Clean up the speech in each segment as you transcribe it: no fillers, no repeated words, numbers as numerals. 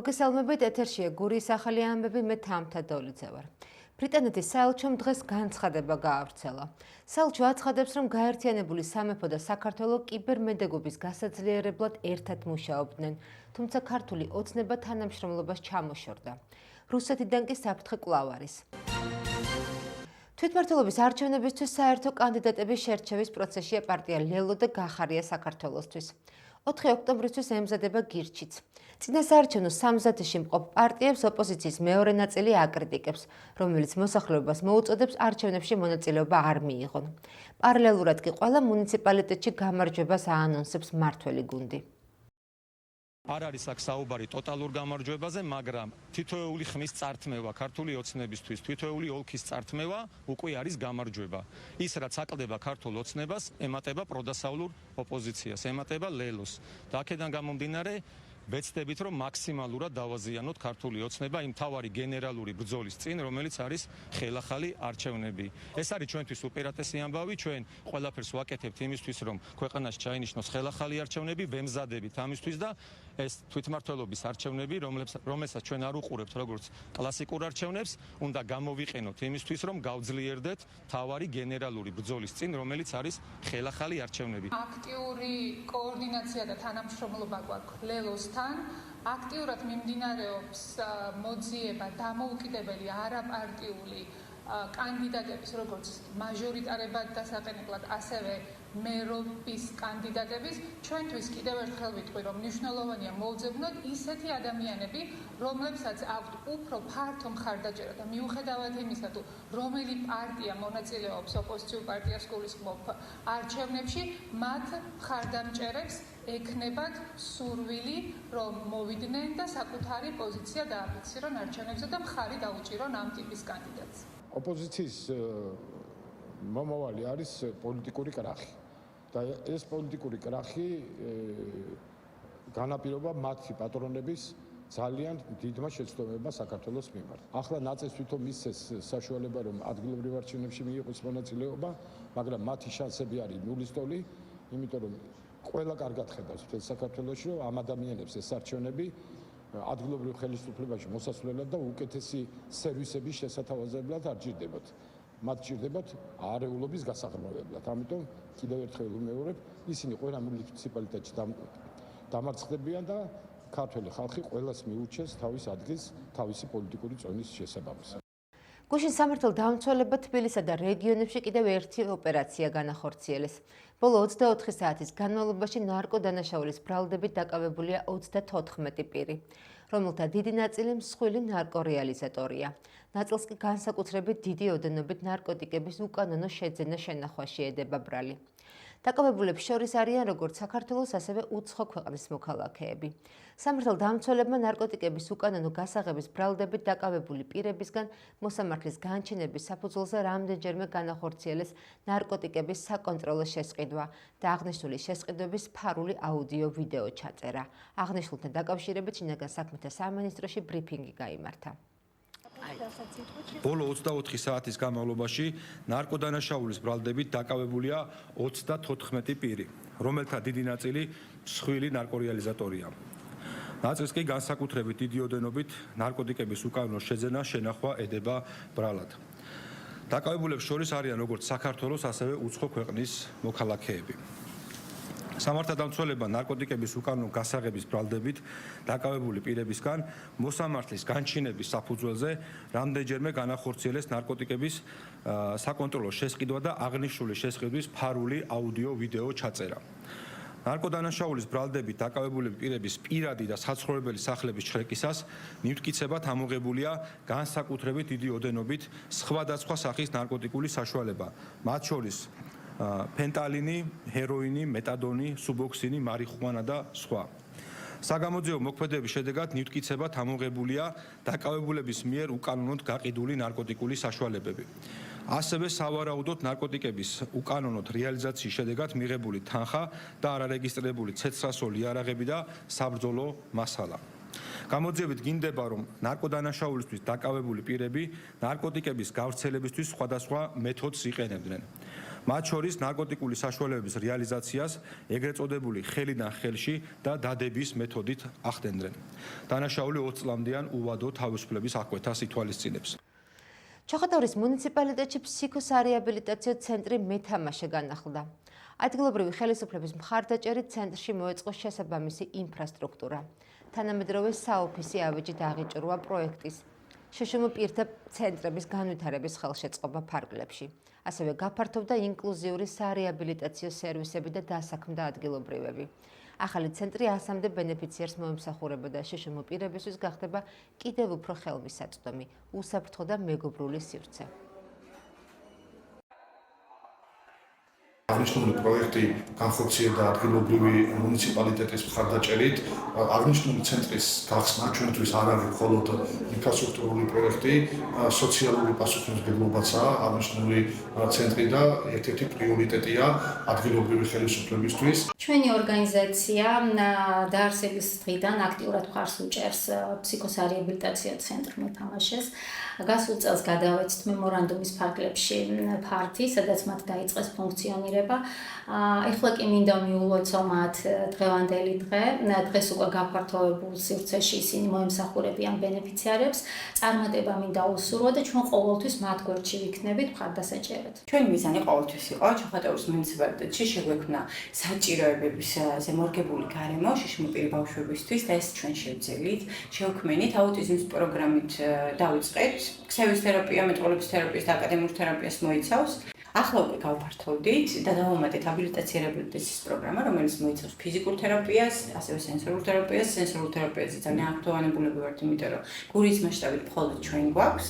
მოგესალმებით, ეთერშია გურიის ახალი ამბები, მე თამთა დოლიძე ვარ. ბრიტანეთის საელჩომ დღეს განცხადება გაავრცელა. საელჩო აცხადებს, რომ გაერთიანებული სამეფო და საქართველო კიბერმედეგობის გასაძლიერებლად ერთად მუშაობდნენ, თუმცა ქართული ოცნება თანამშრომლობას ჩამოშორდა. რუსეთიდან კი საფრთხე კვლავ არის. თვითმმართველობის არჩევნებისთვის საერთო კანდიდატების შერჩევის პროცესია პარტია ლელო და გახარია საქართველოსთვის. 4 ოქტომბრისთვის ემზადება გირჩიც. წინასაარჩევნო სამზადში მყოფ პარტიებს ოპოზიციის მეორე ნაწილი აკრიტიკებს, რომელიც მოსახლეობას მოუწოდებს არჩევნებში მონაწილეობა არ მიიღონ. პარალელურად კი ყველა მუნიციპალიტეტში გამარჯვებას აანონსებს მმართველი გუნდი. არ არის აქ საუბარი ტოტალურ გამარჯვებაზე, მაგრამ თითოეული ხმის წართმევა ქართული ოცნებისთვის, თითოეული ოლქის წართმევა უკვე არის გამარჯვება. ის რაც აკლდება ქართულ ოცნებას, ემატება პროდასავლურ ოპოზიციას, ემატება ლელოს. და აქედან გამომდინარე ვეცდებით, რომ მაქსიმალურად დავაზიანოთ ქართული ოცნება იმ თავარი გენერალური ბრძოლის წინ, რომელიც არის ხელახალი არჩევნები. ეს არის ჩვენთვის უპირატესი ამბავი, ჩვენ ყველაფერს ვაკეთებთ იმისთვის, რომ ქვეყანაში ჩაინიშნოს ხელახალი არჩევნები, ვემზადებით ამისთვის და ეს თვითმმართველობის არჩევნები, რომელსაც ჩვენ არ უყურებთ როგორც კლასიკურ არჩევნებს, უნდა გამოვიყენოთ იმისთვის, რომ გავძლიერდეთ თავარი გენერალური ბრძოლის წინ, რომელიც არის ხელახალი არჩევნები. აქტიური კოორდინაცია და თანამშრომლობა გვაქვს ლელოსთან. აქტიურად მიმდინარეობს მოძიება დამოუკიდებელი არაპარტიული კანდიდატების, როგორც მაჟორიტარებად დასაყენებლად, ასევე მერობის კანდიდატების. ჩვენთვის კიდევ ერთხელ ვიტყვი, რომ მნიშვნელოვანია მოვძებნოთ ისეთი ადამიანები, რომლებსაც აქვთ უფრო ფართო მხარდაჭერა და მიუხედავად იმისა, თუ რომელი პარტია მონაწილეობს ოპოზიციურ პარტიას გულისხმობ არჩევნებში, მათ მხარდამჭერებს ექნებათ სურვილი, რომ მოვიდნენ და საკუთარი პოზიცია დააფიქსირონ არჩევნებზე და მხარი დაუჭირონ ამ ტიპის კანდიდატს. ოპოზიციის მომავალი არის პოლიტიკური კრახი და ეს პოლიტიკური კრახი განაპირობა მათი პატრონების ძალიან დიდმა შეცდომებმა საქართველოს მიმართ. ახლა ნაწილს თვითონ მისცეს საშუალება, რომ ადგილობრივ არჩევნებში მიიღოს მონაწილეობა, მაგრამ მათი შანსები არის ნულის ტოლი, იმიტომ რომ ყველა კარგად ხედავს მთელ საქართველოში, რომ ამ ადამიანებს ეს არჩევნები ადგილობრივ ხელისუფლებაში მოსასვლელად და უკეთესი სერვისების შესათავაზებლად არ ჭირდებათ. მათ ჭირდებათ არეულობის გასაღრმავებლად. ამიტომ კიდევ ერთხელ ვიმეორებ, ისინი ყველა მუნიციპალიტეტში დამარცხდებიან და ქართველი ხალხი ყველას მიურჩეს თავის ადგილს თავისი პოლიტიკური წონის შესაბამისად. გუშინ სამართალ დამცველებმა თბილისსა და რეგიონებში კიდევ ერთი ოპერაცია განახორციელეს. ბოლო 24 საათის განმავლობაში ნარკოდანაშაულის ბრალდებით დაკავებულია 34 პირი, რომელთა დიდი ნაწილი მსხვილი ნარკორეალიზატორია. ნაწილს კი განსაკუთრებით დიდი ოდენობით ნარკოტიკების უკანონო შეძენა შენახვაში ედება ბრალი. დაკავებულებს შორის არიან როგორც საქართველოს, ასევე უცხო ქვეყნის მოქალაქეები. სამართალ დამცველებმა ნარკოტიკების უკანონო გასაღების ბრალდებით დაკავებული პირებისგან მოსამართლის განჩენების საფუძველზე რამდენჯერმე განახორციელეს ნარკოტიკების საკონტროლო შესყიდვა და აღნიშნული შესყიდვების ფარული აუდიო ვიდეო ჩაწერა. აღნიშნულთან დაკავშირებით შინაგან საქმეთა სამინისტროში ბრიფინგი გაიმართა. ბოლო 24 საათის განმავლობაში ნარკოდანაშაულის ბრალდებით დაკავებულია 34 პირი, რომელთა დიდი ნაწილი მსხვილი ნარკორეალიზატორია. ნაწილს კი განსაკუთრებით დიდი ოდენობით ნარკოტიკების უკანონო შეძენა შენახვა ედება ბრალად. დაკავებულებს შორის არიან როგორც საქართველოს, ასევე უცხო ქვეყნის მოქალაქეები. სამართალდამცველებმა ნარკოტიკების უკანონო გასაღების ბრალდებით დაკავებული პირებისგან მოსამართლის განჩინების საფუძველზე რამდენჯერმე განახორციელეს ნარკოტიკების საკონტროლო შესყიდვა და აღნიშნული შესყიდვის ფარული აუდიო ვიდეო ჩაწერა. ნარკოდანაშაულის ბრალდებით დაკავებული პირების პირადი და საცხოვრებელი სახლების ჩრეკისას მივტკიცებად ამოღებულია განსაკუთრებით დიდი ოდენობით სხვადასხვა სახის ნარკოტიკული საშუალება, მათ შორის ფენტალინი, ჰეროინი, მეტადონი, სუბოქსინი, მარიხუანა და სხვა. საგამოძიებო მოქმედების შედეგად მივტკიცებად ამოღებულია დაკავებულების მიერ უკანონოდ გაყიდული ნარკოტიკული საშუალებები. ასევე სავარაუდოდ ნარკოტიკების უკანონოდ რეალიზაციის შედეგად მიღებული თანხა და არარეგისტრირებული ცეცხლსასროლი იარაღები და საბრძოლო მასალა. გამოძიებით გინდება, რომ ნარკოდანაშაულისთვის დაკავებული პირები ნარკოტიკების გავრცელებისთვის სხვადასხვა მეთოდს იყენებდნენ. მათ შორის ნარკოტიკული საშუალებების რეალიზაციას ეგრეთ წოდებული ხელიდან ხელში და დადების მეთოდით ახდენდნენ. დანაშაული 20 წლამდიან უვადო თავისუფლების აღკვეთას ითვალისწინებს. ჩოხატაურის მუნიციპალიტეტში ფსიქოსარეაბილიტაციო ცენტრი მეთამაშე განახლდა. ადგილობრივი ხელისუფლების მხარდაჭერით ცენტრში მოეწყო შესაბამისი ინფრასტრუქტურა. თანამედროვე საოფისი ავეჯი დაღიჭრუა პროექტის. შშმ პირთა ცენტრების განვითარების ხელშეწყობა ფარგლებში. ასევე გაფართოვდა ინკლუზიური სარეაბილიტაციო სერვისები და დასაქმდა ადგილობრივები. ახალი ცენტრი 100-მდე ბენეფიციერს მოემსახურება და შშმ პირებისთვის გახდება კიდევ უფრო ხელმისაწვდომი, უსაფრთხო და მეგობრული სივრცე. აღნიშნული პროექტი განხორციელდა ადგილობრივი მუნიციპალიტეტის მხარდაჭერით. აღნიშნული ცენტრის გახსნა ჩვენთვის არ არის მხოლოდ ინფრასტრუქტურული პროექტი, სოციალური პასუხისმგებლობაცაა აღნიშნული ცენტრი და ერთ-ერთი პრიორიტეტია ადგილობრივი ხელისუფლებისთვის. ჩვენი ორგანიზაცია დაარსების დღიდან აქტიურად მხარს უჭერს ფსიქოსარეაბილიტაციო ცენტრ მეთამაშეს. გასულ წელს გადავეცთ მემორანდუმის ფარგლებში ფართი, სადაც მათ დაიწყეს ფუნქციონირება. ეხლა კი მინდა მიულოცო მათ დღევანდელი დღე. დღეს უკვე გაფართოებულ სივრცეში ისინი მოემსახურებიან ბენეფიციარებს. წარმატება მინდა უსურვო და ჩვენ ყოველთვის მათ გვერდში ვიქნებით მხარდასაჭერად. ჩვენი მიზანი ყოველთვის იყო ჩოხატაურის მუნიციპალიტეტში შეგვექმნა საჭიროებების ზემორგებული გარემო შშმპირ ბავშვებისთვის და ეს ჩვენ შევძელით, შევქმნით აუტიზმის პროგრამით დავიწყეთ. ქსევის თერაპია, მეტყველების თერაპიას და აკადემიურ თერაპიას მოიცავს. ახლა უკვე გავფართოვდით და დავამატეთ აბილიტაცია რეაბილიტაციის პროგრამა, რომელიც მოიცავს ფიზიკურ თერაპიას, ასევე სენსორულ თერაპიას. სენსორულ თერაპიაზე ძალიან აქტუალურები ვართ, იმიტომ რომ გურიის მასშტაბით მხოლოდ ჩვენ გვაქვს.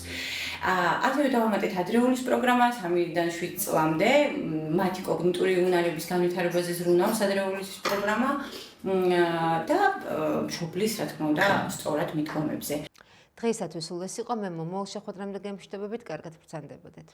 ასევე დავამატეთ ადრეულის პროგრამა 3-დან 7 წლამდე, მათი კოგნიტური უნარების განვითარებაზე ზრუნავს ადრეულის პროგრამა და მშობლის, რა თქმა უნდა, სწორად მიდგომებზე. დღეისათვის სულ ეს იყო. მე მომავალ შეხვედრამდე გემშვიდობებით, კარგად ბრძანდებოდეთ.